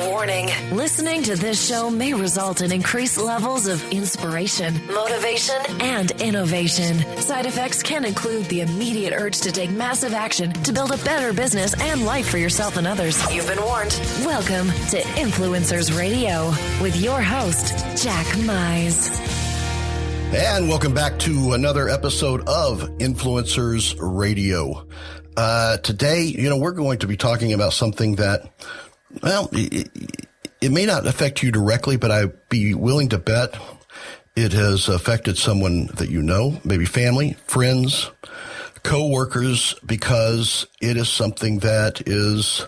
Warning, listening to this show may result in increased levels of inspiration, motivation, and innovation. Side effects can include the immediate urge to take massive action to build a better business and life for yourself and others. You've been warned. Welcome to Influencers Radio with your host, Jack Mize. And welcome back to another episode of Influencers Radio. Today, we're going to be talking about something that, well, it may not affect you directly, but I'd be willing to bet it has affected someone that you know, maybe family, friends, co-workers, because it is something that is,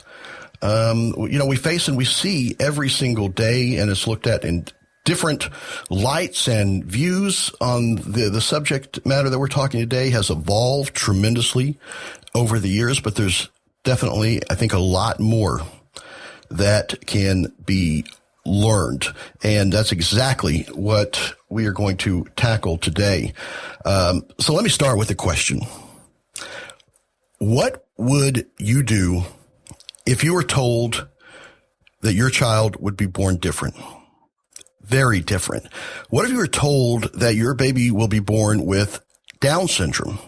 we face and we see every single day, and it's looked at in different lights and views on the subject matter that we're talking today has evolved tremendously over the years, but there's definitely, I think, a lot more that can be learned. And that's exactly what we are going to tackle today. So let me start with a question. What would you do if you were told that your child would be born different? Very different. What if you were told that your baby will be born with Down syndrome?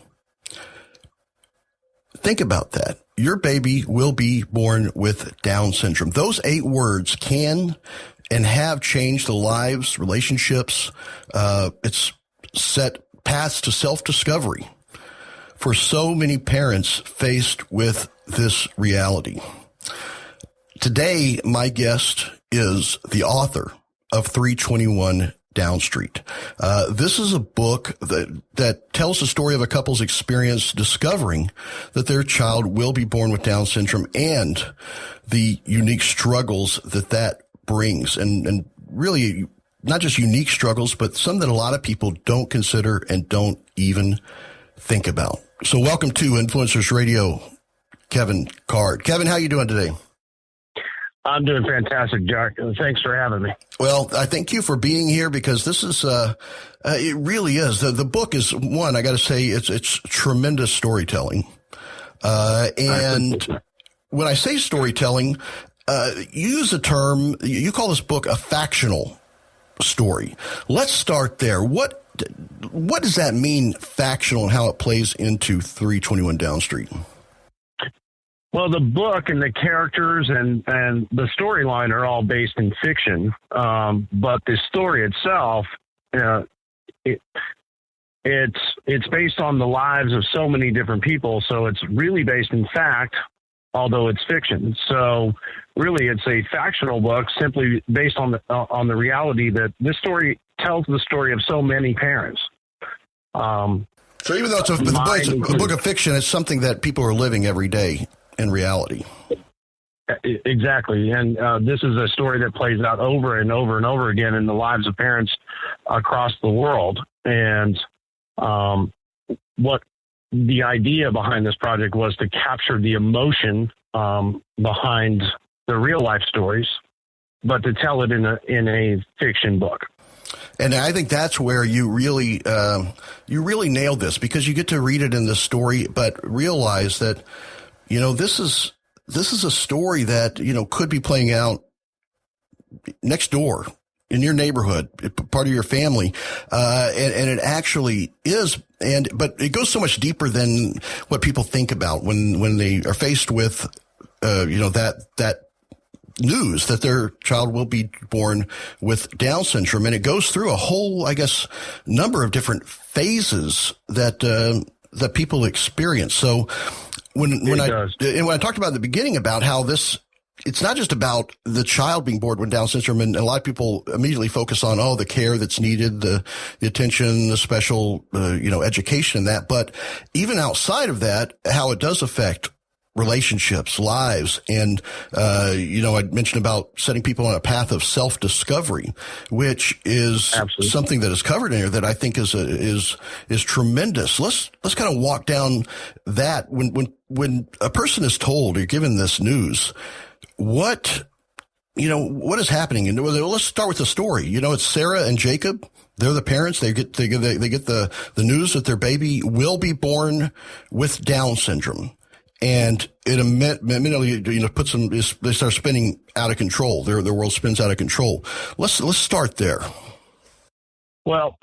Think about that. Your baby will be born with Down syndrome. Those 8 words can and have changed the lives, relationships. It's set paths to self-discovery for so many parents faced with this reality. Today, my guest is the author of 321 Down Street. This is a book that tells the story of a couple's experience discovering that their child will be born with Down syndrome and the unique struggles that brings. And really not just unique struggles, but some that a lot of people don't consider and don't even think about. So welcome to Influencers Radio, Keven Card. Keven, how you doing today? I'm doing fantastic, Jack. Thanks for having me. Well, I thank you for being here because this is, it really is. The book is one, I got to say, it's tremendous storytelling. And when I say storytelling, you use the term, you call this book a factional story. Let's start there. What does that mean, factional, and how it plays into 321 Down Street? Well, the book and the characters and the storyline are all based in fiction, but the story itself, it's based on the lives of so many different people. So it's really based in fact, although it's fiction. So really, it's a factional book simply based on the reality that this story tells the story of so many parents. So even though it's a book of fiction, it's something that people are living every day. In reality. Exactly. And this is a story that plays out over and over and over again in the lives of parents across the world. And what the idea behind this project was to capture the emotion behind the real life stories, but to tell it in a fiction book. And I think that's where you really nailed this, because you get to read it in the story, but realize that this is a story that, could be playing out next door in your neighborhood, part of your family. And it actually is. But it goes so much deeper than what people think about when they are faced with, that news that their child will be born with Down syndrome. And it goes through a whole, number of different phases that people experience. So, when I talked about at the beginning about how it's not just about the child being born with Down syndrome, and a lot of people immediately focus on, the care that's needed, the attention, the special, education and that. But even outside of that, how it does affect relationships, lives. And, I mentioned about setting people on a path of self-discovery, which is Absolutely. Something that is covered in here that I think is tremendous. Let's kind of walk down that. When a person is told or given this news, what is happening? And let's start with the story. It's Sarah and Jacob. They're the parents. They get the news that their baby will be born with Down syndrome. and it immediately, puts them. They start spinning out of control. Their world spins out of control. Let's start there. Well,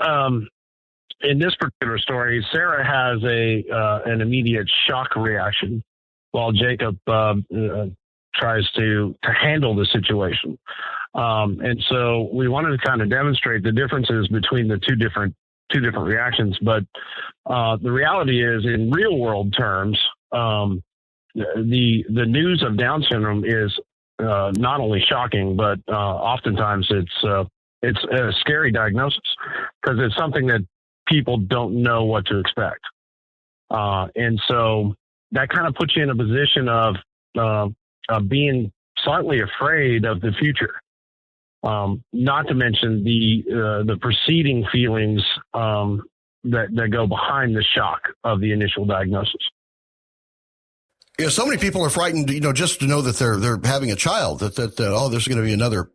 in this particular story, Sarah has an immediate shock reaction, while Jacob tries to handle the situation. And so we wanted to kind of demonstrate the differences between the two different reactions. But the reality is, in real world terms, the news of Down syndrome is not only shocking, but oftentimes it's a scary diagnosis, because it's something that people don't know what to expect. And so that kind of puts you in a position of being slightly afraid of the future. Not to mention the preceding feelings that go behind the shock of the initial diagnosis. Yeah, so many people are frightened, just to know that they're having a child, that there's going to be another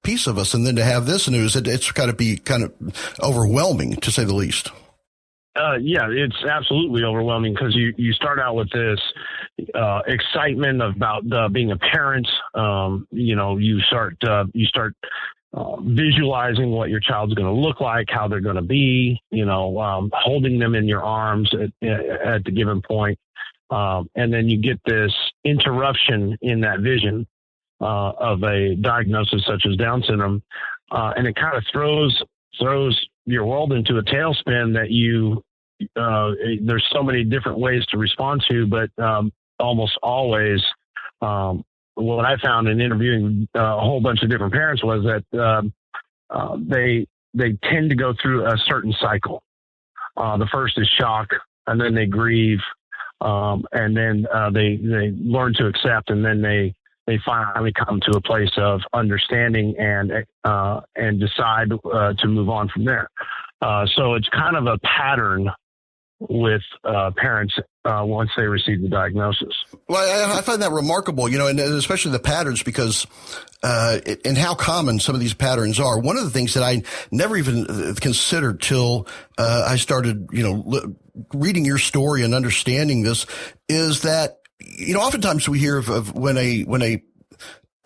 piece of us, and then to have this news, it's got to be kind of overwhelming, to say the least. Yeah, it's absolutely overwhelming, because you start out with this excitement about being a parent. You start visualizing what your child's going to look like, how they're going to be, holding them in your arms at the given point. And then you get this interruption in that vision of a diagnosis such as Down syndrome. And it kind of throws your world into a tailspin that there's so many different ways to respond to, but almost always what I found in interviewing a whole bunch of different parents was that they tend to go through a certain cycle. The first is shock, and then they grieve, and then they learn to accept, and then they finally come to a place of understanding and decide to move on from there. So it's kind of a pattern with parents once they receive the diagnosis. Well, I find that remarkable, and especially the patterns, because and how common some of these patterns are. One of the things that I never even considered till I started, reading your story and understanding this is that, oftentimes we hear of when a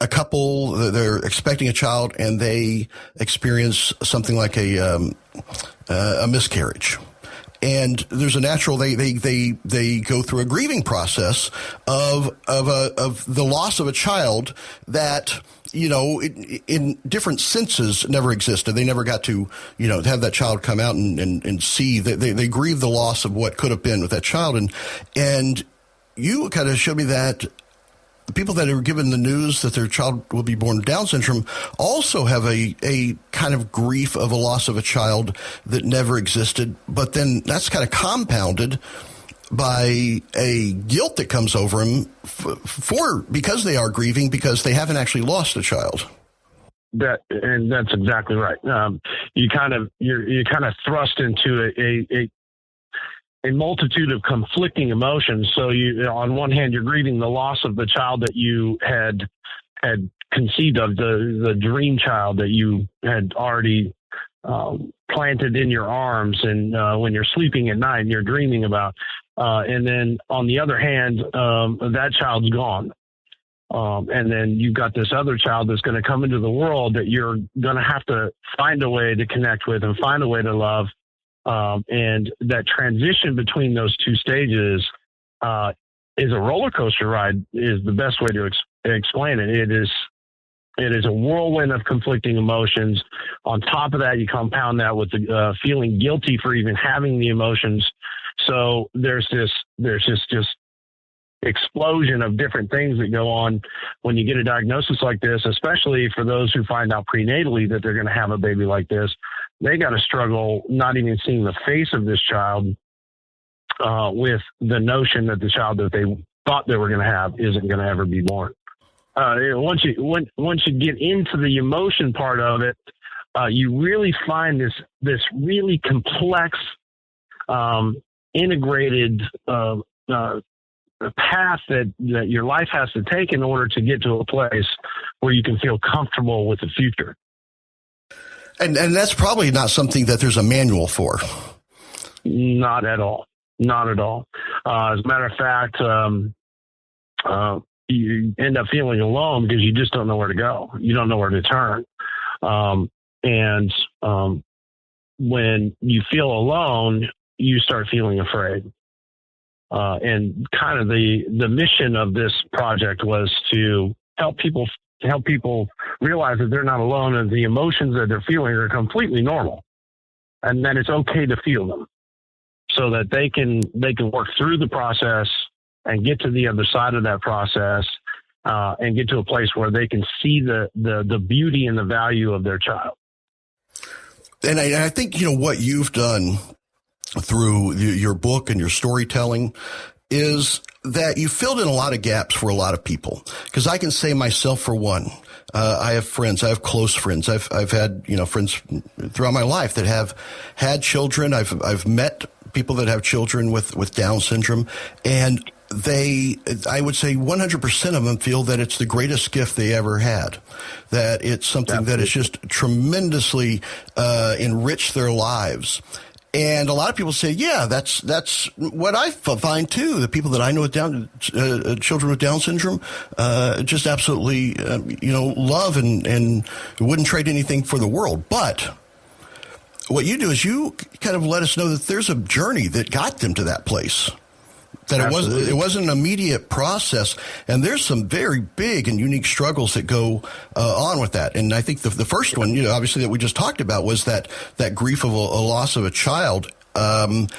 couple, they're expecting a child and they experience something like a miscarriage. And there's a natural, they go through a grieving process of the loss of a child that, in different senses never existed. They never got to, have that child come out and see that they grieve the loss of what could have been with that child. And you kind of showed me that the people that are given the news that their child will be born with Down syndrome also have a kind of grief of a loss of a child that never existed, but then that's kind of compounded by a guilt that comes over them because they are grieving, because they haven't actually lost a child. And that's exactly right. You're kind of thrust into a multitude of conflicting emotions. So on one hand, you're grieving the loss of the child that you had conceived of, the dream child that you had already planted in your arms, and when you're sleeping at night and you're dreaming about. And then on the other hand, that child's gone. And then you've got this other child that's going to come into the world that you're going to have to find a way to connect with and find a way to love. And that transition between those two stages is a roller coaster ride, is the best way to explain it. It is a whirlwind of conflicting emotions. On top of that, you compound that with the feeling guilty for even having the emotions. So there's just explosion of different things that go on when you get a diagnosis like this, especially for those who find out prenatally that they're going to have a baby like this. They got to struggle not even seeing the face of this child with the notion that the child that they thought they were going to have isn't going to ever be born. Once you get into the emotion part of it, you really find this really complex, integrated path that your life has to take in order to get to a place where you can feel comfortable with the future. And that's probably not something that there's a manual for. Not at all. Not at all. As a matter of fact, you end up feeling alone because you just don't know where to go. You don't know where to turn. When you feel alone, you start feeling afraid. And kind of the mission of this project was to help people realize that they're not alone and the emotions that they're feeling are completely normal, and that it's okay to feel them, so that they can work through the process and get to the other side of that process, and get to a place where they can see the beauty and the value of their child. And I think, what you've done through your book and your storytelling is that you filled in a lot of gaps for a lot of people. Because I can say myself, for one, I have friends, I have close friends. I've had, friends throughout my life that have had children. I've met people that have children with Down syndrome, and I would say 100% of them feel that it's the greatest gift they ever had, that it's something that has just tremendously enriched their lives. And a lot of people say, yeah, that's what I find too. The people that I know with children with Down syndrome, just absolutely, love and wouldn't trade anything for the world. But what you do is you kind of let us know that there's a journey that got them to that place. That it wasn't an immediate process, and there's some very big and unique struggles that go on with that. And I think the first one, obviously that we just talked about, was that grief of a loss of a child. And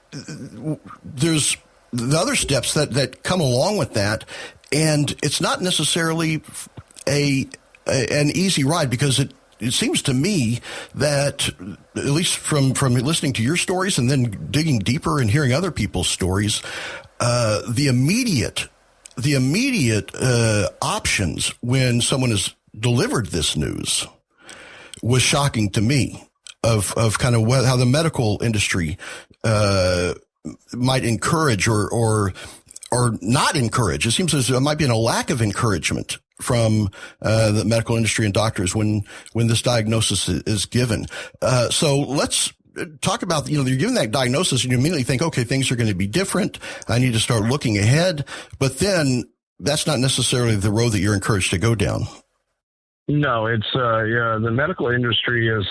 there's the other steps that come along with that, and it's not necessarily an easy ride, because it seems to me that, at least from listening to your stories and then digging deeper and hearing other people's stories, the immediate options when someone is delivered this news was shocking to me, of kind of how the medical industry might encourage or not encourage. It seems as though it might be a lack of encouragement from the medical industry and doctors when this diagnosis is given. So let's talk about, you're given that diagnosis and you immediately think, okay, things are going to be different. I need to start looking ahead. But then that's not necessarily the road that you're encouraged to go down. No, it's the medical industry has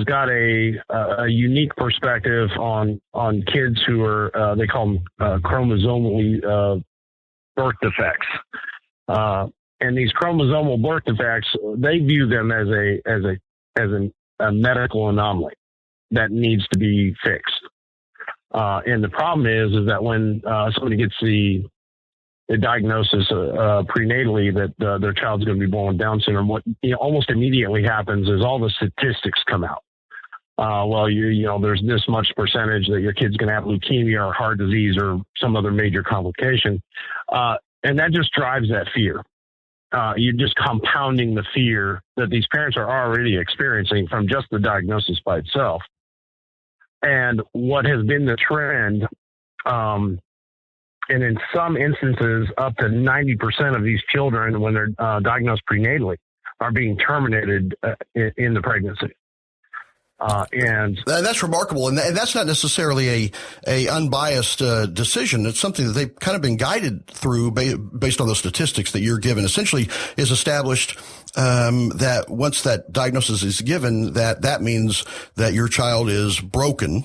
got a unique perspective on kids who are they call them chromosomally birth defects, and these chromosomal birth defects, they view them as a medical anomaly that needs to be fixed. And the problem is that when somebody gets the diagnosis prenatally that their child's going to be born with Down syndrome, what almost immediately happens is all the statistics come out. There's this much percentage that your kid's going to have leukemia or heart disease or some other major complication. And that just drives that fear. You're just compounding the fear that these parents are already experiencing from just the diagnosis by itself. And what has been the trend, and in some instances, up to 90% of these children, when they're diagnosed prenatally, are being terminated in the pregnancy. And that's remarkable. And that's not necessarily a unbiased decision. It's something that they've kind of been guided through based on the statistics that you're given. Essentially is established that once that diagnosis is given, that means that your child is broken.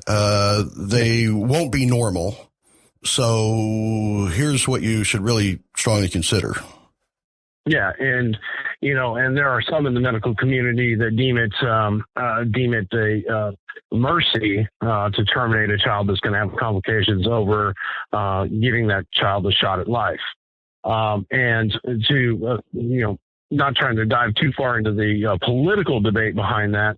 They won't be normal. So here's what you should really strongly consider. Yeah. And there are some in the medical community that deem it a mercy to terminate a child that's going to have complications over giving that child a shot at life. And to not trying to dive too far into the political debate behind that,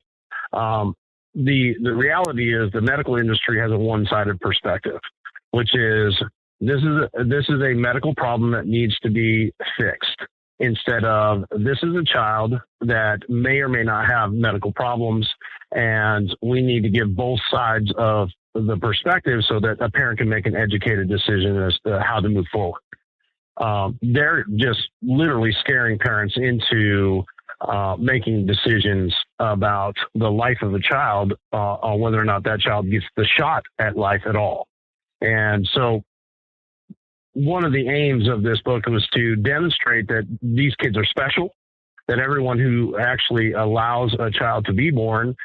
the reality is the medical industry has a one-sided perspective, which is this is a medical problem that needs to be fixed, instead of this is a child that may or may not have medical problems, and we need to give both sides of the perspective so that a parent can make an educated decision as to how to move forward. They're just literally scaring parents into making decisions about the life of a child on whether or not that child gets the shot at life at all. And so one of the aims of this book was to demonstrate that these kids are special, that everyone who actually allows a child to be born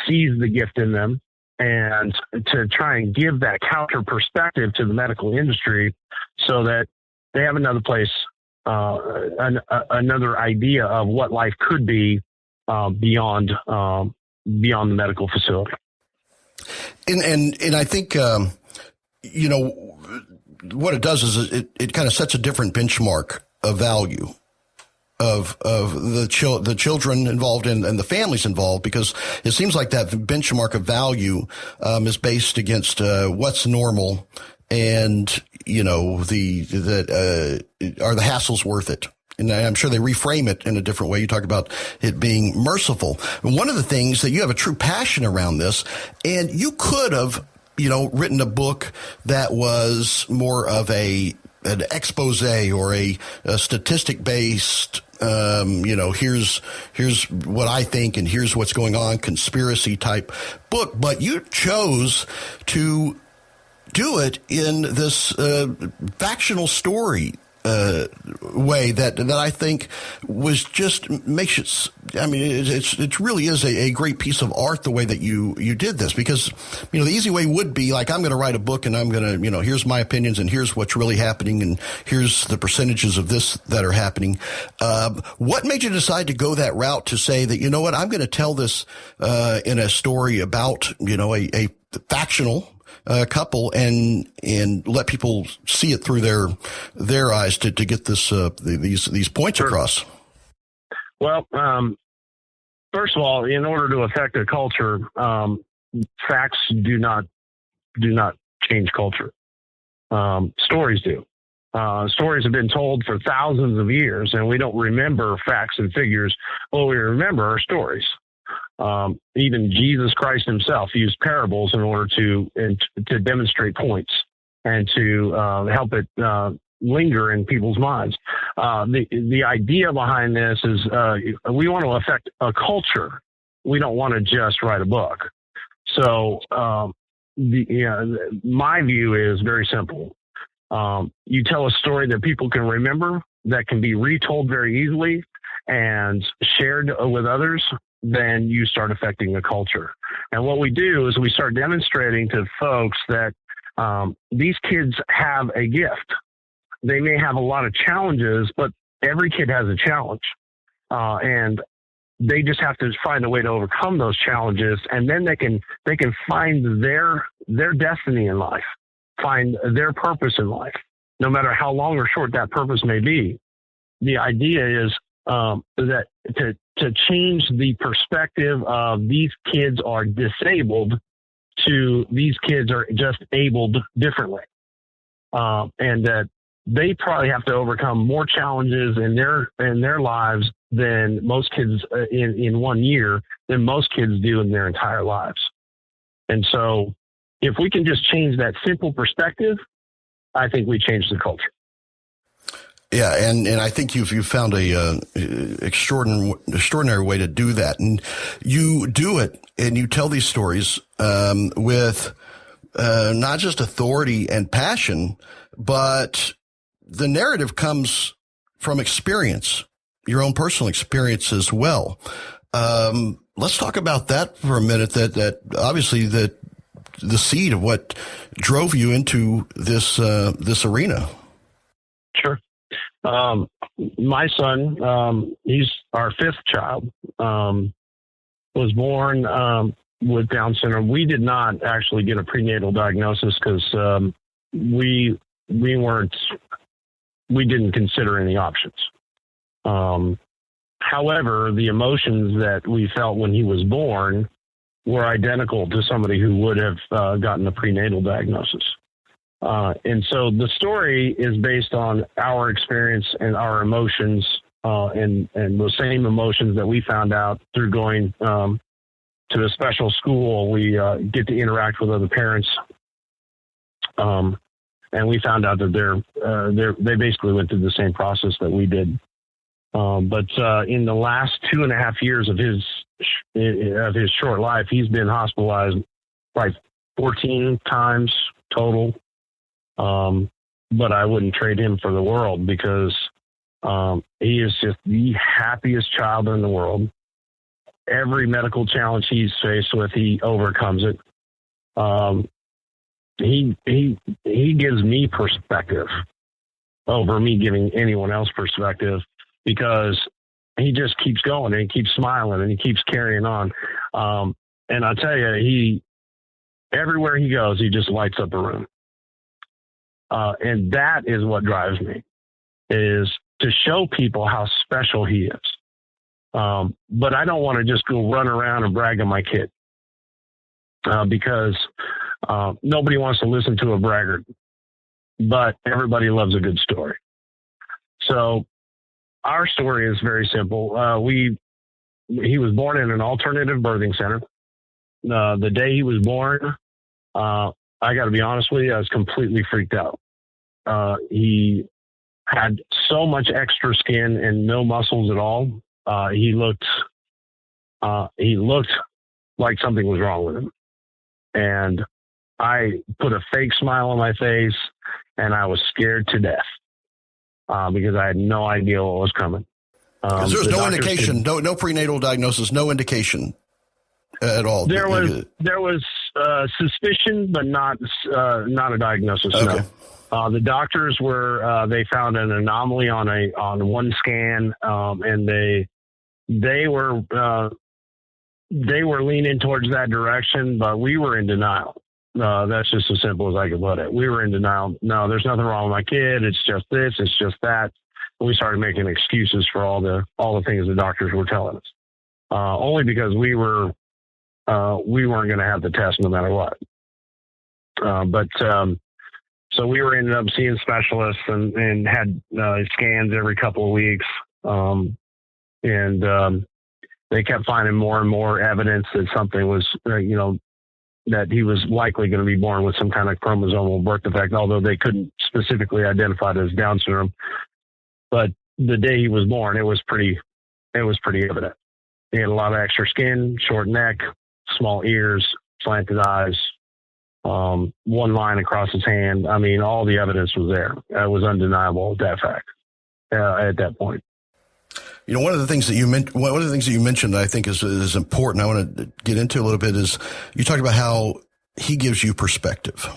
sees the gift in them, and to try and give that counter perspective to the medical industry so that they have another place, another idea of what life could be beyond the medical facility. And I think, what it does is it kind of sets a different benchmark of value of the children involved and the families involved, because it seems like that benchmark of value is based against what's normal, and are the hassles worth it? And I'm sure they reframe it in a different way. You talk about it being merciful. And one of the things that you have a true passion around this, and you could have written a book that was more of an expose or a statistic based, here's what I think and here's what's going on, conspiracy type book. But you chose to do it in this factional story way that I think was just makes it. I mean, it really is a great piece of art the way that you did this, because the easy way would be like, I'm going to write a book and I'm going to here's my opinions and here's what's really happening and here's the percentages of this that are happening. What made you decide to go that route to say that I'm going to tell this in a story about a factional couple and let people see it through their eyes to get this these points across? Well, first of all, in order to affect a culture, facts do not change culture. Stories do. Stories have been told for thousands of years, and we don't remember facts and figures. What we remember are stories. Even Jesus Christ himself used parables in order to demonstrate points and to help it linger in people's minds. The idea behind this is we want to affect a culture. We don't want to just write a book. So my view is very simple. You tell a story that people can remember, that can be retold very easily and shared with others, then you start affecting a culture. And what we do is we start demonstrating to folks that these kids have a gift. They may have a lot of challenges, but every kid has a challenge. And they just have to find a way to overcome those challenges, and then they can find their destiny in life, find their purpose in life, no matter how long or short that purpose may be. The idea is that to change the perspective of these kids are disabled to these kids are just abled differently, and that they probably have to overcome more challenges in their lives than most kids in 1 year than most kids do in their entire lives. And so, if we can just change that simple perspective, I think we change the culture. Yeah, and I think you've found a extraordinary way to do that, and you do it, and you tell these stories with not just authority and passion, but the narrative comes from experience, your own personal experience as well. Let's talk about that for a minute. That obviously the seed of what drove you into this arena. Sure. My son, he's our fifth child, was born with Down syndrome. We did not actually get a prenatal diagnosis because we didn't consider any options. However, the emotions that we felt when he was born were identical to somebody who would have gotten a prenatal diagnosis. And so the story is based on our experience and our emotions, and those same emotions that we found out through going to a special school. We get to interact with other parents, and we found out that they basically went through the same process that we did. But in the last 2.5 years of his short life, he's been hospitalized like 14 times total. But I wouldn't trade him for the world because he is just the happiest child in the world. Every medical challenge he's faced with, he overcomes it. He gives me perspective over me giving anyone else perspective because he just keeps going and he keeps smiling and he keeps carrying on. And I'll tell you, everywhere he goes, he just lights up a room. And that is what drives me, is to show people how special he is. But I don't want to just go run around and brag on my kid because nobody wants to listen to a braggart, but everybody loves a good story. So our story is very simple. He was born in an alternative birthing center. The day he was born, I got to be honest with you, I was completely freaked out. He had so much extra skin and no muscles at all. He looked like something was wrong with him. And I put a fake smile on my face and I was scared to death because I had no idea what was coming. There was no indication, no prenatal diagnosis, no indication at all. There was suspicion, but not a diagnosis. Okay. No. The doctors they found an anomaly on one scan, and they were leaning towards that direction, but we were in denial. That's just as simple as I could put it. We were in denial. No, there's nothing wrong with my kid. It's just this. It's just that. And we started making excuses for all the things the doctors were telling us. Only because we weren't going to have the test no matter what. So we ended up seeing specialists and had scans every couple of weeks. They kept finding more and more evidence that something was, that he was likely going to be born with some kind of chromosomal birth defect, although they couldn't specifically identify it as Down syndrome. But the day he was born, it was pretty evident. He had a lot of extra skin, short neck, small ears, slanted eyes, one line across his hand. I mean, all the evidence was there. It was undeniable, that fact, at that point. One of the things that you mentioned, I think is important. I want to get into a little bit is you talked about how he gives you perspective.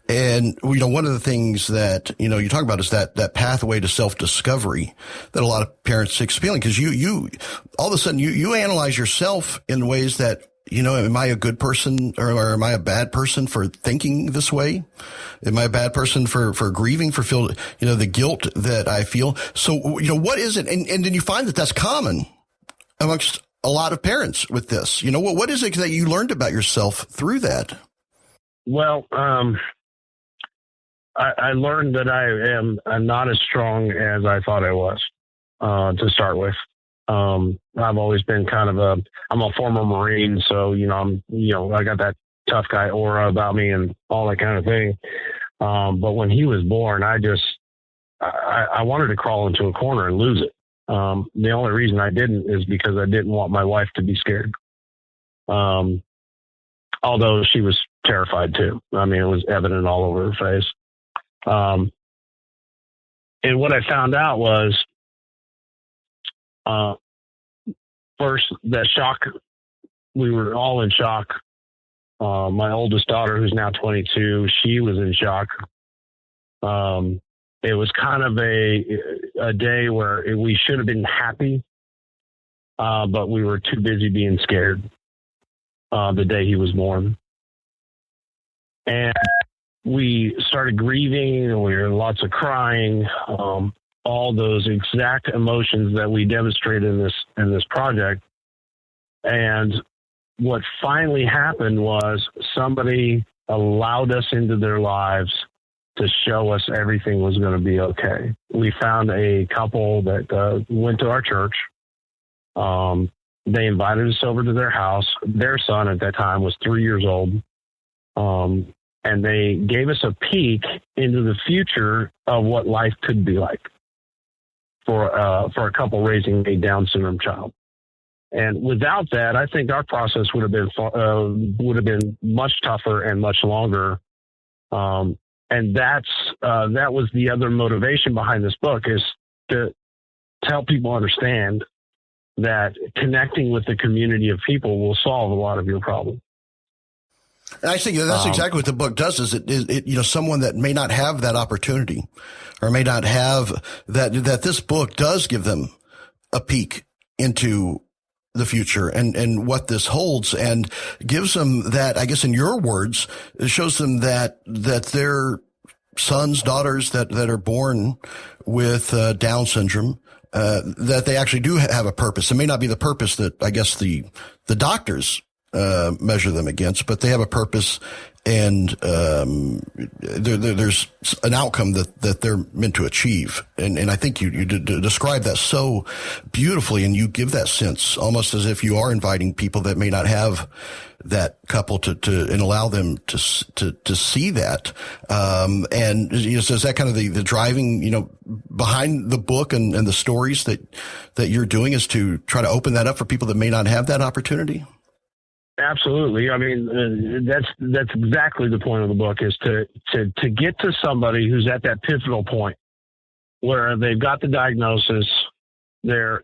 And, one of the things that, you talk about is that pathway to self-discovery that a lot of parents experience, because you all of a sudden you analyze yourself in ways that, am I a good person or am I a bad person for thinking this way? Am I a bad person for grieving, for feeling, the guilt that I feel? So, what is it? And then you find that that's common amongst a lot of parents with this. What is it that you learned about yourself through that? Well, I learned that I'm not as strong as I thought I was, to start with. I've always been I'm a former Marine, so, I got that tough guy aura about me and all that kind of thing. But when he was born, I wanted to crawl into a corner and lose it. The only reason I didn't is because I didn't want my wife to be scared. Although she was terrified too. I mean, it was evident all over her face. And what I found out was, first, that shock, we were all in shock. My oldest daughter, who's now 22, she was in shock. It was kind of a day where we should have been happy, but we were too busy being scared the day he was born. And we started grieving, and we were lots of crying, all those exact emotions that we demonstrated in this project. And what finally happened was somebody allowed us into their lives to show us everything was going to be okay. We found a couple that went to our church. They invited us over to their house. Their son at that time was 3 years old. And they gave us a peek into the future of what life could be like for a couple raising a Down syndrome child. And without that, I think our process would have been much tougher and much longer And that was the other motivation behind this book, is to help people understand that connecting with the community of people will solve a lot of your problems. And I think that's exactly what the book does. Is it someone that may not have that opportunity, or may not have that this book does give them a peek into the future and what this holds, and gives them that, I guess in your words, it shows them that their sons, daughters that are born with Down syndrome, that they actually do have a purpose. It may not be the purpose that I guess the doctors measure them against, but they have a purpose, and there's an outcome that they're meant to achieve. And I think you describe that so beautifully, and you give that sense almost as if you are inviting people that may not have that couple and allow them to see that. And so is that kind of the driving, behind the book and the stories that you're doing, is to try to open that up for people that may not have that opportunity? Absolutely. I mean, that's exactly the point of the book, is to get to somebody who's at that pivotal point where they've got the diagnosis, they're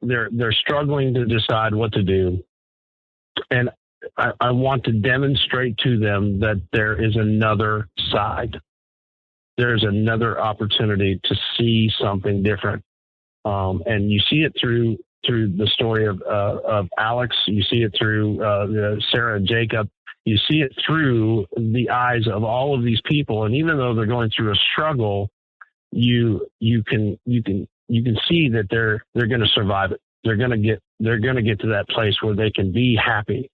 struggling to decide what to do. And I want to demonstrate to them that there is another side. There's another opportunity to see something different. And you see it through the story of Alex. You see it through Sarah and Jacob. You see it through the eyes of all of these people. And even though they're going through a struggle, you can see that they're going to survive it. They're going to get to that place where they can be happy,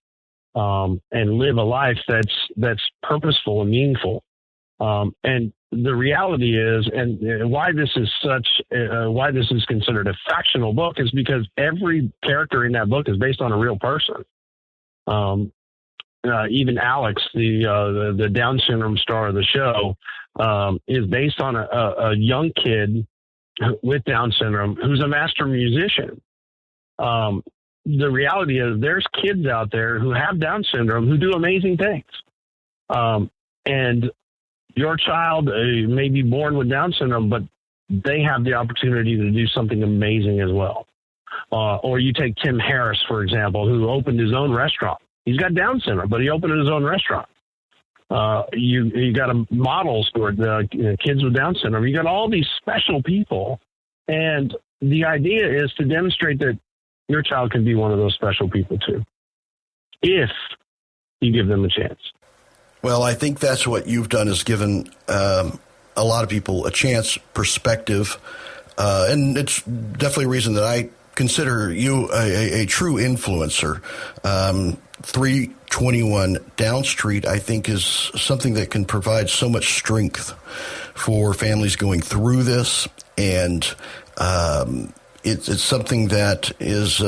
and live a life that's purposeful and meaningful. And the reality is, and why this is considered a factional book, is because every character in that book is based on a real person. Even Alex, the Down syndrome star of the show, is based on a young kid with Down syndrome who's a master musician. The reality is, there's kids out there who have Down syndrome who do amazing things. And your child may be born with Down syndrome, but they have the opportunity to do something amazing as well. Or you take Tim Harris, for example, who opened his own restaurant. He's got Down syndrome, but he opened his own restaurant. You got models who are kids with Down syndrome. You got all these special people. And the idea is to demonstrate that your child can be one of those special people too, if you give them a chance. Well, I think that's what you've done, is given a lot of people a chance, perspective, and it's definitely a reason that I consider you a true influencer. 321 Down Street, I think, is something that can provide so much strength for families going through this, and it's something that is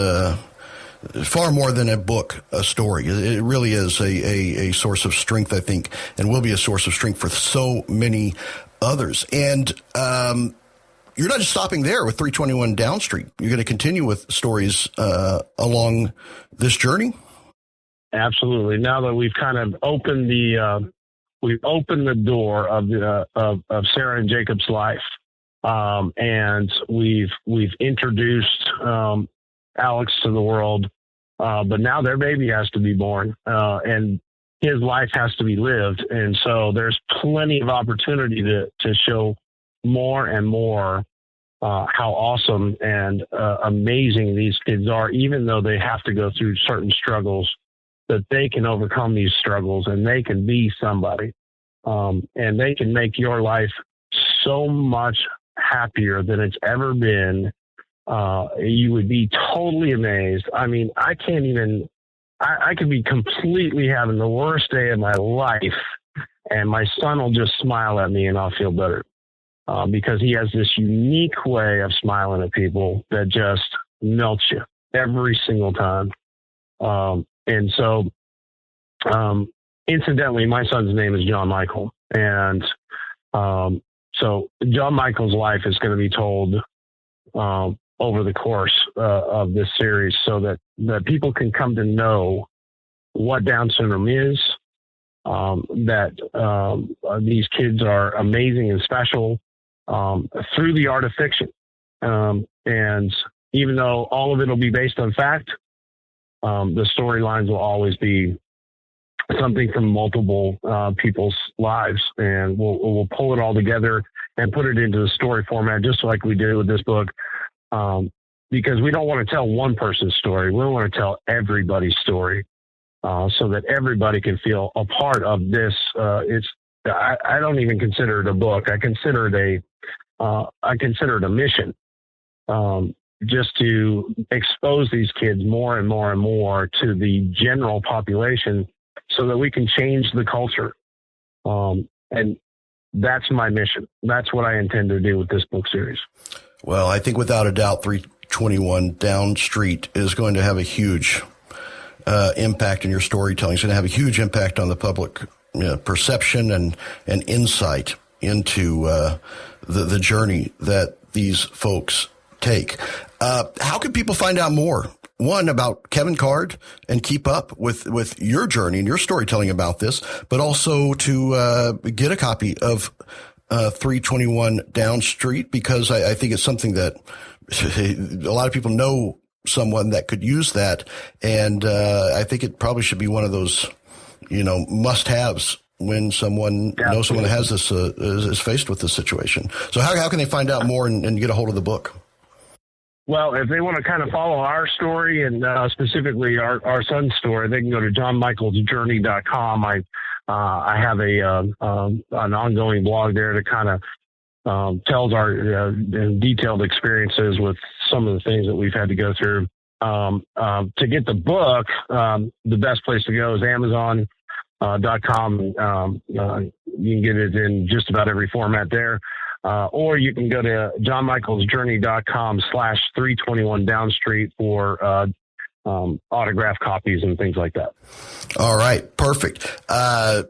far more than a book, a story. It really is a source of strength, I think, and will be a source of strength for so many others. And you're not just stopping there with 321 Down Street. You're going to continue with stories along this journey? Absolutely. Now that we've kind of opened the door of Sarah and Jacob's life, and we've introduced Alex to the world, but now their baby has to be born, and his life has to be lived. And so there's plenty of opportunity to show more and more how awesome and amazing these kids are, even though they have to go through certain struggles, that they can overcome these struggles and they can be somebody, and they can make your life so much happier than it's ever been. You would be totally amazed. I mean, I could be completely having the worst day of my life, and my son will just smile at me and I'll feel better, because he has this unique way of smiling at people that just melts you every single time. And so, incidentally, my son's name is John Michael. And so John Michael's life is going to be told over the course of this series, so that people can come to know what Down syndrome is, that these kids are amazing and special through the art of fiction. And even though all of it will be based on fact, the storylines will always be something from multiple people's lives, and we'll pull it all together and put it into the story format, just like we did with this book, because we don't want to tell one person's story. We want to tell everybody's story, so that everybody can feel a part of this. I don't even consider it a book. I consider it a mission, just to expose these kids more and more and more to the general population, so that we can change the culture. And that's my mission. That's what I intend to do with this book series. Well, I think without a doubt, 321 Down Street is going to have a huge impact in your storytelling. It's going to have a huge impact on the public perception and insight into the journey that these folks take. How can people find out more? One, about Keven Card and keep up with your journey and your storytelling about this, but also to get a copy of 321 Down Street, because I think it's something that a lot of people know someone that could use that. And I think it probably should be one of those, must-haves when someone knows someone that has this, is faced with this situation. So how can they find out more and get a hold of the book? Well, if they want to kind of follow our story and specifically our son's story, they can go to johnmichaelsjourney.com. I have an ongoing blog there that kind of tells our detailed experiences with some of the things that we've had to go through. To get the book, the best place to go is Amazon.com. You can get it in just about every format there. Or you can go to johnmichaelsjourney.com/321 Down Street for autographed copies and things like that. All right. Perfect. I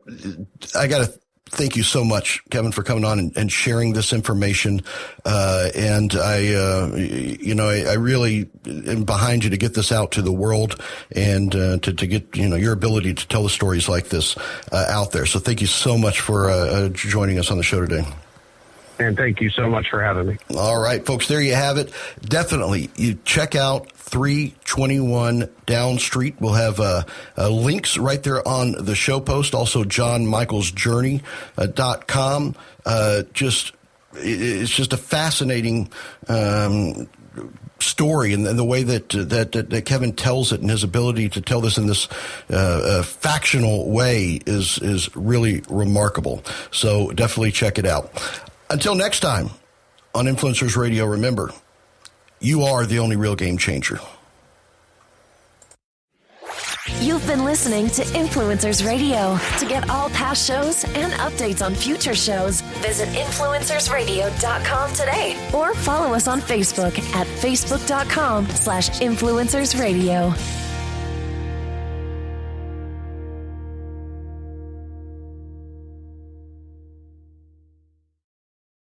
got to thank you so much, Keven, for coming on and sharing this information. And I really am behind you to get this out to the world and to get, your ability to tell the stories like this out there. So thank you so much for joining us on the show today. And thank you so much for having me. All right, folks, there you have it. Definitely, you check out 321 Down Street. We'll have links right there on the show post. Also, johnmichaelsjourney.com. It's just a fascinating story, and the way that Keven tells it, and his ability to tell this in this factional way is really remarkable. So definitely check it out. Until next time on Influencers Radio, remember, you are the only real game changer. You've been listening to Influencers Radio. To get all past shows and updates on future shows, visit influencersradio.com today or follow us on Facebook at facebook.com/influencersradio.